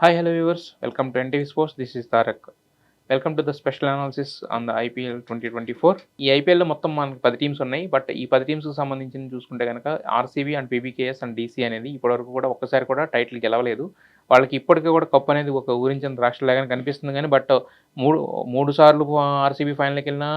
Hi, hello viewers. Welcome to NTV Sports. This is Tarak. Welcome to the special analysis on the IPL 2024. ఈ ఐపీఎల్‌లో మొత్తం మనకు 10 teams ఉన్నాయి. But ఈ 10 టీమ్స్‌కి సంబంధించింది చూసుకుంటే గనక RCB and PBKS and DC అనేది ఇప్పటివరకు కూడా ఒక్కసారి కూడా టైటిల్ గెలవలేదు. వాళ్ళకి ఇప్పటికి కూడా కప్ అనేది ఒక ఊరించిన ద్రాక్షలాగానే కనిపిస్తుంది గానీ బట్ మూడు సార్లు ఆర్‌సీబీ ఫైనల్‌కెళ్ళినా,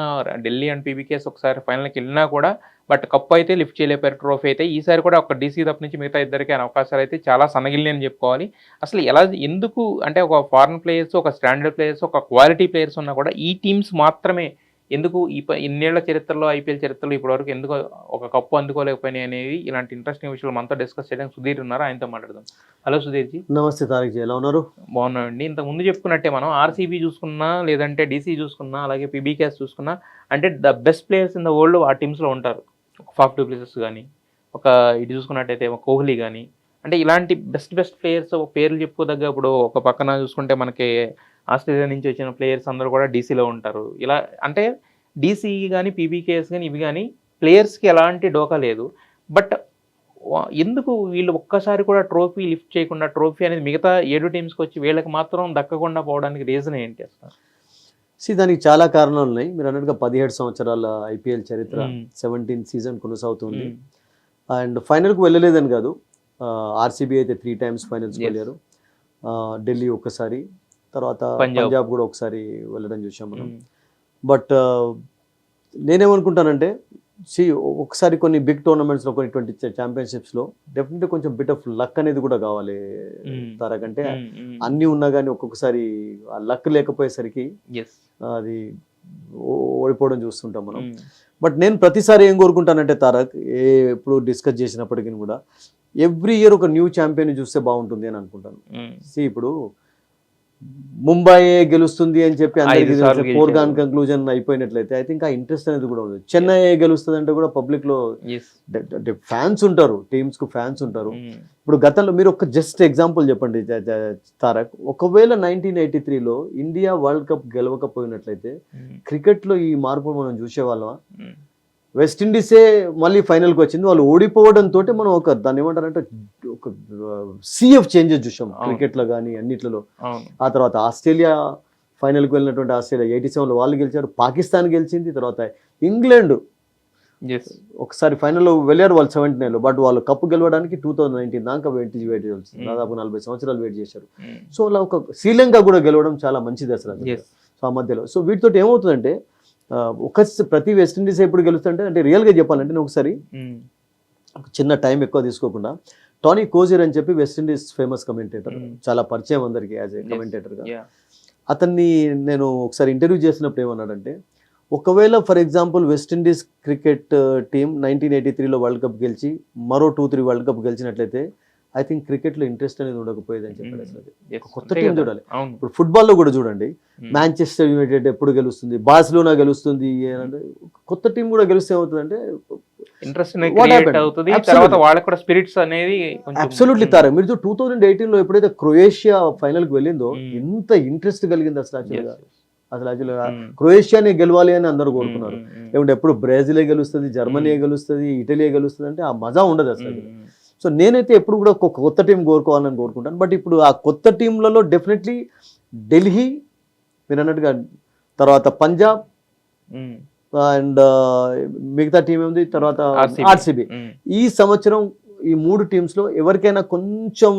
ఢిల్లీ అండ్ పీబీకేఎస్ ఒకసారి ఫైనల్‌కెళ్ళినా కూడా బట్ కప్ అయితే లిఫ్ట్ చేయలేకపోయారు ట్రోఫీ అయితే. ఈసారి కూడా ఒక డీసీ తప్ప నుంచి మిగతా ఇద్దరికీ అవకాశాలైతే చాలా సన్నగిల్లి అని చెప్పుకోవాలి. అసలు ఎందుకు అంటే ఒక ఫారెన్ ప్లేయర్స్, ఒక స్టాండర్డ్ ప్లేయర్స్, ఒక క్వాలిటీ ప్లేయర్స్ ఉన్నా కూడా ఈ టీమ్స్ మాత్రమే ఎందుకు ఇన్నేళ్ల చరిత్రలో ఐపీఎల్ చరిత్రలో ఇప్పటివరకు ఎందుకు ఒక కప్పు అందుకోలేకపోయినాయి అనేది ఇలాంటి ఇంట్రెస్టింగ్ విషయాలు మనతో డిస్కస్ చేయడానికి సుధీర్ ఉన్నారు. ఆయనతో మాట్లాడదాం. హలో సుధీర్జీ. నమస్తే తారక్ జీ, ఎలా ఉన్నారు? బాగున్నామండి. ఇంతకు ముందు చెప్పుకున్నట్టే మనం ఆర్సీబీ చూసుకున్నా, లేదంటే డీసీ చూసుకున్నా, అలాగే పీబీకేఎస్ చూసుకున్నా అంటే the best players in the world ఆ టీమ్స్లో ఉంటారు. ఫాఫ్ డూ ప్లేసెస్ కానీ, ఒక ఇటు చూసుకున్నట్టయితే కోహ్లీ కానీ, అంటే ఇలాంటి బెస్ట్ ప్లేయర్స్ పేర్లు చెప్పుకోదగ్గ ఇప్పుడు ఒక పక్కన చూసుకుంటే మనకి ఆస్ట్రేలియా నుంచి వచ్చిన ప్లేయర్స్ అందరూ కూడా డీసీలో ఉంటారు. ఇలా అంటే డీసీ కానీ, పీబీకేఎస్ కానీ, ఇవి కానీ ప్లేయర్స్కి ఎలాంటి డోకా లేదు. బట్ ఎందుకు వీళ్ళు ఒక్కసారి కూడా ట్రోఫీ లిఫ్ట్ చేయకుండా, ట్రోఫీ అనేది మిగతా 7 టీమ్స్కి వచ్చి వీళ్ళకి మాత్రం దక్కకుండా పోవడానికి రీజన్ ఏంటి అసలు? దానికి చాలా కారణాలు ఉన్నాయి. మీరు అన్నట్టుగా 17 సంవత్సరాల ఐపీఎల్ చరిత్ర, 17 సీజన్ కొనసాగుతుంది. అండ్ ఫైనల్కి వెళ్ళలేదని కాదు, ఆర్సీబీ అయితే 3 టైమ్స్ ఫైనల్స్కి వెళ్ళారు. ఢిల్లీ ఒక్కసారి, తర్వాత పంజాబ్ కూడా ఒకసారి వెళ్ళడం చూసాం మనం. బట్ నేనేమనుకుంటానంటే ఒకసారి కొన్ని బిగ్ టోర్నమెంట్స్లో, కొన్ని 20 ఛాంపియన్షిప్స్లో డెఫినెట్గా కొంచెం బిట్ ఆఫ్ లక్ అనేది కూడా కావాలి తారకంటే. అన్నీ ఉన్నా కానీ ఒక్కొక్కసారి ఆ లక్ లేకపోయేసరికి అది ఓడిపోవడం చూస్తుంటాం మనం. బట్ నేను ప్రతిసారి ఏం కోరుకుంటానంటే తారక్, ఎప్పుడు డిస్కస్ చేసినప్పటికీ కూడా ఎవ్రీ ఇయర్ ఒక న్యూ ఛాంపియన్ చూస్తే బాగుంటుంది అని అనుకుంటాను. ఇప్పుడు ముంబై గెలుస్తుంది అని చెప్పి అందరికీ ఫోర్గాన్ కంక్లూజన్ అయిపోయినట్లయితే ఐ థింక్ ఆ ఇంట్రెస్ట్ అనేది కూడా ఉంది. చెన్నై గెలుస్తుంది అంటే కూడా పబ్లిక్ లో ఫ్యాన్స్ ఉంటారు, టీమ్స్ కు ఫ్యాన్స్ ఉంటారు. ఇప్పుడు గతంలో మీరు ఒక జస్ట్ ఎగ్జాంపుల్ చెప్పండి తారక్, ఒకవేళ 1983లో ఇండియా వరల్డ్ కప్ గెలవకపోయినట్లయితే క్రికెట్ లో ఈ మార్పు మనం చూసేవాళ్ళం. వెస్టిండీసే మళ్ళీ ఫైనల్కి వచ్చింది, వాళ్ళు ఓడిపోవడంతో మనం ఒక దాన్ని ఏమంటారంటే ఒక సీఎఫ్ చేంజెస్ చూసాం క్రికెట్లో కానీ అన్నిట్లలో. ఆ తర్వాత ఆస్ట్రేలియా ఫైనల్కి వెళ్ళినటువంటి ఆస్ట్రేలియా 87లో వాళ్ళు గెలిచారు, పాకిస్తాన్ గెలిచింది, తర్వాత ఇంగ్లాండ్ ఒకసారి ఫైనల్లో వెళ్ళారు వాళ్ళు 79లో. బట్ వాళ్ళు కప్పు గెలవడానికి 2019 దాకా వెయిట్ చేయాల్సింది, దాదాపు 40 సంవత్సరాలు వెయిట్ చేశారు. సో అలా ఒక శ్రీలంక కూడా గెలవడం చాలా మంచిది అసలు. సో ఆ మధ్యలో సో వీటితో ఏమవుతుందంటే ప్రతి వెస్టిండీస్ ఎప్పుడు గెలుస్తుంటే, అంటే రియల్గా చెప్పాలంటే నేను ఒకసారి ఒక చిన్న టైం ఎక్కువ తీసుకోకుండా, టానీ కోజిర్ అని చెప్పి వెస్టిండీస్ ఫేమస్ కమెంటేటర్, చాలా పరిచయం అందరికి యాజ్ ఏ కమెంటేటర్గా. అతన్ని నేను ఒకసారి ఇంటర్వ్యూ చేసినప్పుడు ఏమన్నాడంటే, ఒకవేళ for example West Indies cricket team 1983లో వరల్డ్ కప్ గెలిచి మరో 2-3 వరల్డ్ కప్ గెలిచినట్లయితే ఐ థింక్ క్రికెట్లో ఇంట్రెస్ట్ అనేది ఉండకపోయేది అని చెప్పాడు. అసలు కొత్త టీం చూడాలి. ఇప్పుడు ఫుట్బాల్లో కూడా చూడండి, మాంచెస్టర్ యునైటెడ్ ఎప్పుడు గెలుస్తుంది, బార్సిలోనా గెలుస్తుంది, కొత్త టీం కూడా గెలిస్తే ఏమవుతుందంటే అబ్సల్యూట్లీ తారక్. మీరు 2018లో ఎప్పుడైతే క్రొయేషియా ఫైనల్ కి వెళ్ళిందో ఎంత ఇంట్రెస్ట్ కలిగింది అసలు. యాక్చువల్గా క్రొయేషియానే గెలవాలి అని అందరూ కోరుకున్నారు. ఏమంటే ఎప్పుడు బ్రెజిలే గెలుస్తుంది, జర్మనీ గెలుస్తుంది, ఇటలీ గెలుస్తుంది అంటే ఆ మజా ఉండదు అసలు. సో నేనైతే ఎప్పుడు కూడా ఒక కొత్త టీం కోరుకోవాలని కోరుకుంటాను. బట్ ఇప్పుడు ఆ కొత్త టీంలలో డెఫినెట్లీ ఢిల్లీ మీరు అన్నట్టుగా, తర్వాత పంజాబ్ అండ్ మిగతా టీం ఏముంది, తర్వాత ఆర్సీబీ. ఈ సంవత్సరం ఈ 3 టీమ్స్లో ఎవరికైనా కొంచెం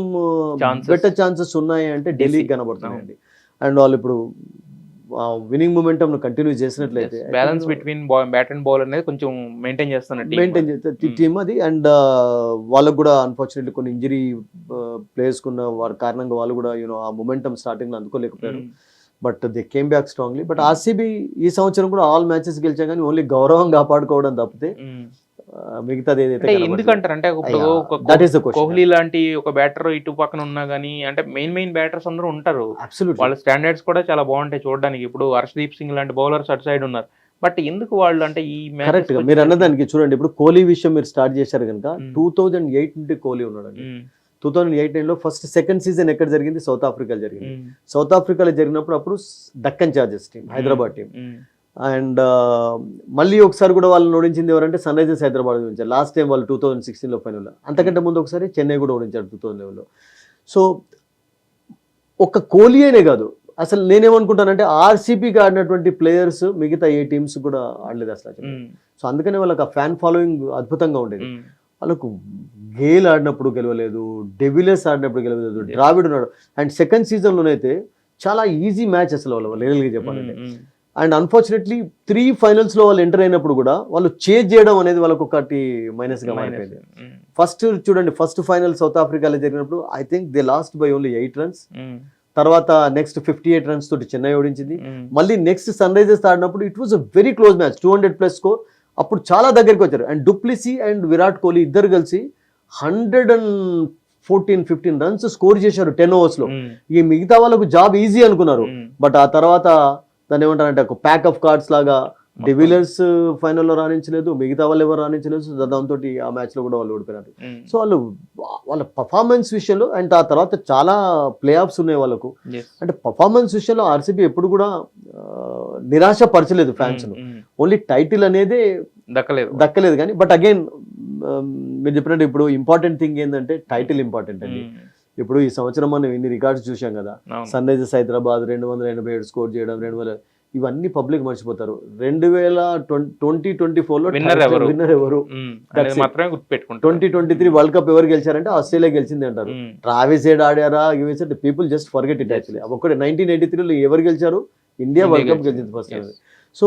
బెటర్ ఛాన్సెస్ ఉన్నాయి అంటే ఢిల్లీకి కనబడుతున్నాయండి. అండ్ వాళ్ళు ఇప్పుడు విన్నింగ్ మొమెంటం కంటిన్యూ చేసినట్లయితే balance between bat and bowler అనేది కొంచెం మెయింటైన్ చేస్తే టీమ్ అది. అండ్ వాళ్ళకు కూడా అన్ఫార్చునేట్లీ కొన్ని ఇంజరీ ప్లేయర్స్ కున్న వారి కారణంగా వాళ్ళు కూడా ఆ మొమెంటం స్టార్టింగ్ లో అందుకోలేకపోయారు. But they came back strongly. But RCB ఈ సంవత్సరం కూడా ఆల్ మ్యాచెస్ గెలిచా కానీ ఓన్లీ గౌరవం కాపాడుకోవడం తప్పితే మిగతాది ఏదైతే ఎందుకంటారు అంటే కోహ్లీ లాంటి ఒక బ్యాటర్ ఇటు పక్కన ఉన్నా గానీ, అంటే మెయిన్ బ్యాటర్స్ అందరూ ఉంటారు, వాళ్ళ స్టాండర్డ్స్ కూడా చాలా బాగుంటాయి చూడడానికి. ఇప్పుడు హర్షదీప్ సింగ్ లాంటి బౌలర్స్ అటు సైడ్ ఉన్నారు. బట్ ఎందుకు వాళ్ళు అంటే ఈ కరెక్ట్ గా మీరు అన్నదానికి చూడండి, ఇప్పుడు కోహ్లీ విషయం మీరు స్టార్ట్ చేశారు కనుక 2008 నుండి కోహ్లీ ఉన్నాడండి. 2008-9లో ఫస్ట్ సెకండ్ సీజన్ ఎక్కడ జరిగింది, సౌత్ ఆఫ్రికాలో జరిగింది. సౌత్ ఆఫ్రికాలో జరిగినప్పుడు అప్పుడు Deccan chargers team, Hyderabad team. And మళ్ళీ ఒకసారి కూడా వాళ్ళని ఓడించింది ఎవరంటే సన్ రైజర్స్ హైదరాబాద్ ఓడించారు లాస్ట్ టైం వాళ్ళు 2016లో ఫైనల్లో. అంతకంటే ముందు ఒకసారి చెన్నై కూడా ఓడించారు 2011లో. సో ఒక కోహ్లీ అనే కాదు, అసలు నేనేమనుకుంటానంటే ఆర్సీబీకి ఆడినటువంటి ప్లేయర్స్ మిగతా ఏ టీమ్స్ కూడా ఆడలేదు అసలు. సో అందుకనే వాళ్ళకి ఆ ఫ్యాన్ ఫాలోయింగ్ అద్భుతంగా ఉండేది. వాళ్ళకు గేల్ ఆడినప్పుడు గెలవలేదు, డెవిలియర్స్ ఆడినప్పుడు గెలవలేదు, ద్రావిడ్ ఉన్నాడు. అండ్ సెకండ్ సీజన్లోనైతే చాలా ఈజీ మ్యాచ్ అసలు వాళ్ళు రియల్గా చెప్పాలంటే. అండ్ అన్ఫార్చునేట్లీ 3 finals లో వాళ్ళు ఎంటర్ అయినప్పుడు కూడా వాళ్ళు చేజ్ చేయడం అనేది వాళ్ళకు ఒకటి మైనస్గా మారిపోయింది. ఫస్ట్ చూడండి, ఫస్ట్ ఫైనల్ సౌత్ ఆఫ్రికాలో జరిగినప్పుడు I think they last by only 8 runs. తర్వాత నెక్స్ట్ 58 runs తోటి చెన్నై ఓడించింది. మళ్ళీ నెక్స్ట్ సన్ రైజర్స్ ఆడినప్పుడు it was a very close match, 200+ score. అప్పుడు చాలా దగ్గరికి వచ్చారు. And du Plessis and Virat Kohli ఇద్దరు కలిసి 114-15 runs స్కోర్ చేశారు 10 overs లో. ఈ మిగతా వాళ్ళకు జాబ్ ఈజీ అనుకున్నారు. బట్ ఆ తర్వాత దాన్ని ఏమంటారంటే ఒక ప్యాక్ ఆఫ్ కార్డ్స్ లాగా డివిలియర్స్ ఫైనల్లో రాణించలేదు, మిగతా వాళ్ళు ఎవరు రాణించలేదు. దాంతో ఆ మ్యాచ్ లో కూడా వాళ్ళు ఓడిపోయినారు. సో వాళ్ళ పర్ఫార్మెన్స్ విషయంలో, అండ్ ఆ తర్వాత చాలా ప్లే ఆఫ్స్ ఉన్నాయి వాళ్ళకు. అంటే పర్ఫార్మెన్స్ విషయంలో ఆర్సీబీ ఎప్పుడు కూడా నిరాశ పరచలేదు ఫ్యాన్స్ ను. ఓన్లీ టైటిల్ అనేది దక్కలేదు కానీ, బట్ అగైన్ మీరు చెప్పినట్టు ఇప్పుడు ఇంపార్టెంట్ థింగ్ ఏంటంటే టైటిల్ ఇంపార్టెంట్ అండి. ఇప్పుడు ఈ సంవత్సరం మనం ఇన్ని రికార్డ్స్ చూసాం కదా, సన్ రైజర్స్ హైదరాబాద్ 287 స్కోర్ చేయడం, 200, ఇవన్నీ పబ్లిక్ మర్చిపోతారు. 2024లో విన్నర్ ఎవరు, 2023 వరల్డ్ కప్ ఎవరు గెలిచారంటే ఆస్ట్రేలియా గెలిచింది అంటారు. ట్రావిస్ హెడ్ ఆడారా, people just forget it. Actually ఒకటి 1983లో ఎవరు గెలిచారు, ఇండియా వరల్డ్ కప్ గెలిచింది ఫస్ట్. సో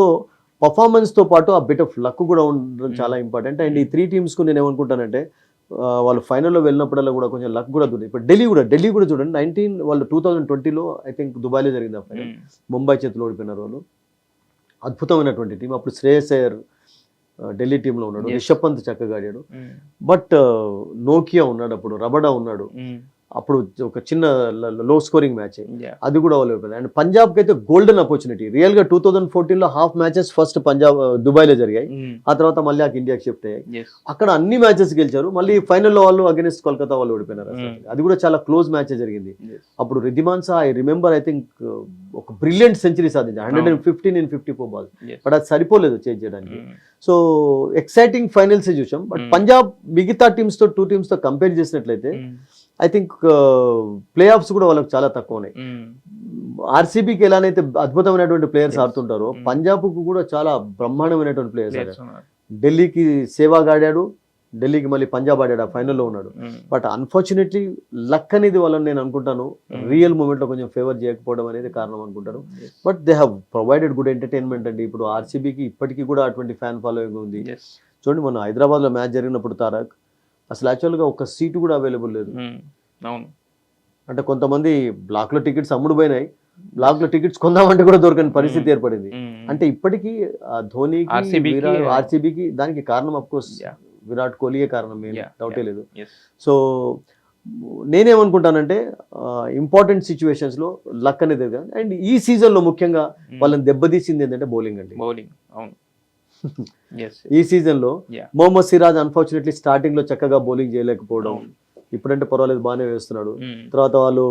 పర్ఫార్మెన్స్ తో పాటు ఆ బిట్ ఆఫ్ లక్ కూడా ఉండడం చాలా ఇంపార్టెంట్. అండ్ ఈ 3 teams కు నేను ఏమనుకుంటానంటే వాళ్ళు ఫైనల్లో వెళ్ళినప్పుడల్లా కూడా కొంచెం లక్ కూడా ఉంది. ఇప్పుడు ఢిల్లీ కూడా చూడండి, వాళ్ళు 2020లో ఐ థింక్ దుబాయ్లో జరిగింది ఆ ఫైనల్, ముంబై చేతిలో ఓడిపోయినారు వాళ్ళు. అద్భుతమైనటువంటి టీం. అప్పుడు శ్రేయస్ అయ్యర్ ఢిల్లీ టీంలో ఉన్నాడు, రిషబ్ పంత్ చక్కగా ఆడాడు. బట్ నోకియా ఉన్నాడు, అప్పుడు రబడా ఉన్నాడు. అప్పుడు ఒక చిన్న లో స్కోరింగ్ మ్యాచ్, అది కూడా వాళ్ళు అయిపోయింది. అండ్ పంజాబ్కి అయితే గోల్డెన్ ఆపర్చునిటీ. రియల్గా 2014లో హాఫ్ మ్యాచెస్ ఫస్ట్ పంజాబ్ దుబాయ్లో జరిగాయి, ఆ తర్వాత మళ్ళీ ఇండియాకి షిఫ్ట్ అయ్యాయి. అక్కడ అన్ని మ్యాచెస్ గెలిచారు. మళ్ళీ ఫైనల్లో వాళ్ళు అగెన్స్ట్ కోల్కతా వాళ్ళు ఓడిపోయినారు. అది కూడా చాలా క్లోజ్ మ్యాచ్ జరిగింది. అప్పుడు Wriddhiman Saha I remember I think ఒక బ్రిలియంట్ సెంచరీ సాధించారు, 115 in 54 balls. బట్ అది సరిపోలేదు చేంజ్ చేయడానికి. సో ఎక్సైటింగ్ ఫైనల్స్ చూసాం. బట్ పంజాబ్ మిగతా టీమ్స్ తో 2 teams తో కంపేర్ చేసినట్లయితే ఐ థింక్ ప్లే ఆఫ్స్ కూడా వాళ్ళకి చాలా తక్కువ ఉన్నాయి. ఆర్సీబీకి ఎలానైతే అద్భుతమైనటువంటి ప్లేయర్స్ ఆడుతుంటారో, పంజాబ్ కు కూడా చాలా బ్రహ్మాండమైనటువంటి ప్లేయర్స్ ఆడారు. ఢిల్లీకి సేవాగ్ ఆడాడు, ఢిల్లీకి మళ్ళీ పంజాబ్ ఆడాడు, ఆ ఫైనల్లో ఉన్నాడు. బట్ అన్ఫార్చునేట్లీ లక్ అనేది వాళ్ళని నేను అనుకుంటాను రియల్ మూమెంట్ లో కొంచెం ఫేవర్ చేయకపోవడం అనేది కారణం అనుకుంటాను. But they have provided good entertainment అండి. ఇప్పుడు ఆర్సీబీకి ఇప్పటికీ కూడా అటువంటి ఫ్యాన్ ఫాలోయింగ్ ఉంది. చూడండి, మన హైదరాబాద్ లో మ్యాచ్ జరిగినప్పుడు తారక్ అసలు యాక్చువల్గా ఒక సీటు కూడా అవైలబుల్ లేదు. అవును, అంటే కొంతమంది బ్లాక్ లో టికెట్స్ అమ్ముడు పోయినాయి, బ్లాక్ లో టికెట్స్ కొందామంటే కూడా దొరకని పరిస్థితి ఏర్పడింది. అంటే ఇప్పటికీ ధోనికి, ఆర్సీబీకి దానికి కారణం అఫ్ కోర్స్ విరాట్ కోహ్లీయే కారణం, డౌటే లేదు. సో నేనేమనుకుంటానంటే ఇంపార్టెంట్ సిచ్యువేషన్స్ లో లక్ అనేది. అండ్ ఈ సీజన్ లో ముఖ్యంగా వాళ్ళని దెబ్బతీసింది ఏంటంటే బౌలింగ్ అండి. ఈ సీజన్ లో మొహమ్మద్ సిరాజ్ అన్ఫార్చునేట్లీ స్టార్టింగ్ లో చక్కగా బౌలింగ్ చేయలేకపోవడం, ఇప్పుడంటే పర్వాలేదు బాగానే వేస్తున్నాడు. తర్వాత వాళ్ళు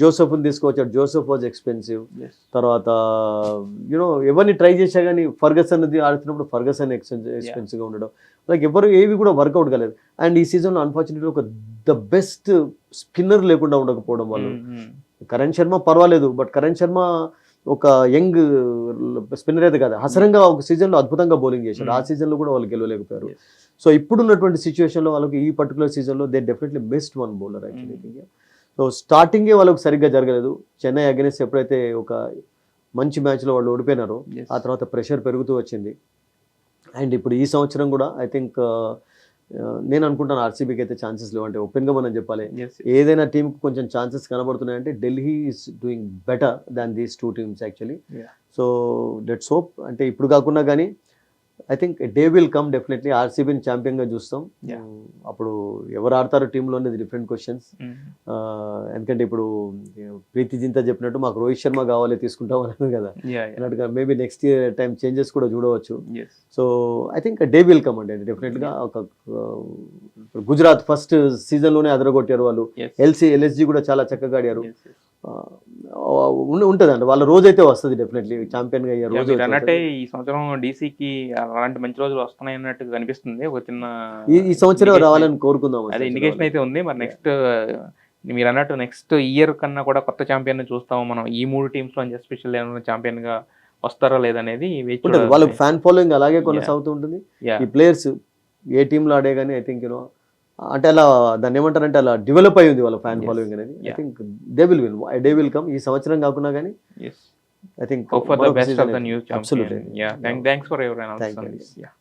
జోసెఫ్ తీసుకొచ్చారు, జోసెఫ్ వాజ్ ఎక్స్పెన్సివ్. తర్వాత యూనో ఎవరిని ట్రై చేశా కానీ ఫర్గసన్ ఆడుతున్నప్పుడు ఫర్గసన్ ఎక్స్పెన్సివ్ గా ఉండడం, లైక్ ఎవరు ఏవి కూడా వర్కౌట్ కాలేదు. అండ్ ఈ సీజన్ లో అన్ఫార్చునేట్లీ ఒక ద బెస్ట్ స్పిన్నర్ లేకుండా ఉండకపోవడం వాళ్ళు. కరణ్ శర్మ పర్వాలేదు, బట్ కరణ్ శర్మ ఒక యంగ్ స్పిన్నర్ అయితే కదా, హసరంగా ఒక సీజన్లో అద్భుతంగా బౌలింగ్ చేశాడు, ఆ సీజన్లో కూడా వాళ్ళు గెలవలేకపోయారు. సో ఇప్పుడున్నటువంటి సిచ్యువేషన్లో వాళ్ళకి ఈ పర్టికులర్ సీజన్లో they definitely missed one bowler actually. So స్టార్టింగే వాళ్ళకి సరిగ్గా జరగలేదు. చెన్నై అగెన్స్ట్ ఎప్పుడైతే ఒక మంచి మ్యాచ్లో వాళ్ళు ఓడిపోయినారో ఆ తర్వాత ప్రెషర్ పెరుగుతూ వచ్చింది. అండ్ ఇప్పుడు ఈ సంవత్సరం కూడా ఐ థింక్ నేను అనుకుంటాను ఆర్సీబీకి అయితే ఛాన్సెస్ లేవు. అంటే ఓపెన్గా మనం చెప్పాలి, ఏదైనా టీంకి కొంచెం ఛాన్సెస్ కనబడుతున్నాయంటే Delhi is doing better than these 2 teams actually. So let's hope. అంటే ఇప్పుడు కాకుండా కానీ I think they will come definitely. ఆర్సీబీని ఛాంపియన్గా చూస్తాం. అప్పుడు ఎవరు ఆడతారో టీంలో అనేది డిఫరెంట్ క్వశ్చన్స్. ఎందుకంటే ఇప్పుడు ప్రీతి జింతా చెప్పినట్టు మాకు రోహిత్ శర్మ కావాలి తీసుకుంటాం అనేది కదా అన్నట్టుగా, maybe next year time changes కూడా చూడవచ్చు. So I think they will come అండి డెఫినెట్గా. ఒక గుజరాత్ ఫస్ట్ సీజన్లోనే అదరగొట్టారు వాళ్ళు, ఎల్ఎస్జీ కూడా చాలా చక్కగా ఆడారు. ఉంటదండి వాళ్ళ రోజైతే వస్తుంది డెఫినెట్లీ, ఛాంపియన్ గా అయ్యే రోజు. అంటే ఈ సంవత్సరం డీసీకి అలాంటి మంచి రోజులు వస్తున్నాయి అన్నట్టు కనిపిస్తుంది. ఒక చిన్న ఈ సంవత్సరం రావాలని కోరుకుందాం, అదే ఇండికేషన్ అయితే ఉంది. మరి నెక్స్ట్ మీరు అన్నట్టు నెక్స్ట్ ఇయర్ కన్నా కూడా కొత్త ఛాంపియన్ చూస్తాము మనం ఈ 3 టీమ్స్ లో ఎస్పెషల్ ఏమైనా ఛాంపియన్ గా వస్తారా లేదనేది వేచి ఉంటుంది. వాళ్ళకి ఫ్యాన్ ఫాలోయింగ్ అలాగే కొనసాగుతూ ఉంటుంది. Yeah. ఈ ప్లేయర్స్ ఏ టీంలో ఆడే కానీ ఐ థింక్ అంటే అలా దాన్ని ఏమంటారంటే అలా డెవలప్ అయ్యింది వాళ్ళ ఫ్యాన్ Yes. ఫాలోయింగ్ అనేది. I Yeah. Think they will win, day will come. ఈ సంవత్సరం కాకుండా కానీ Yes. I think Hope for the best of the new champion. Absolutely. Yeah. Thanks for your analysis Thank on you. this. Yeah.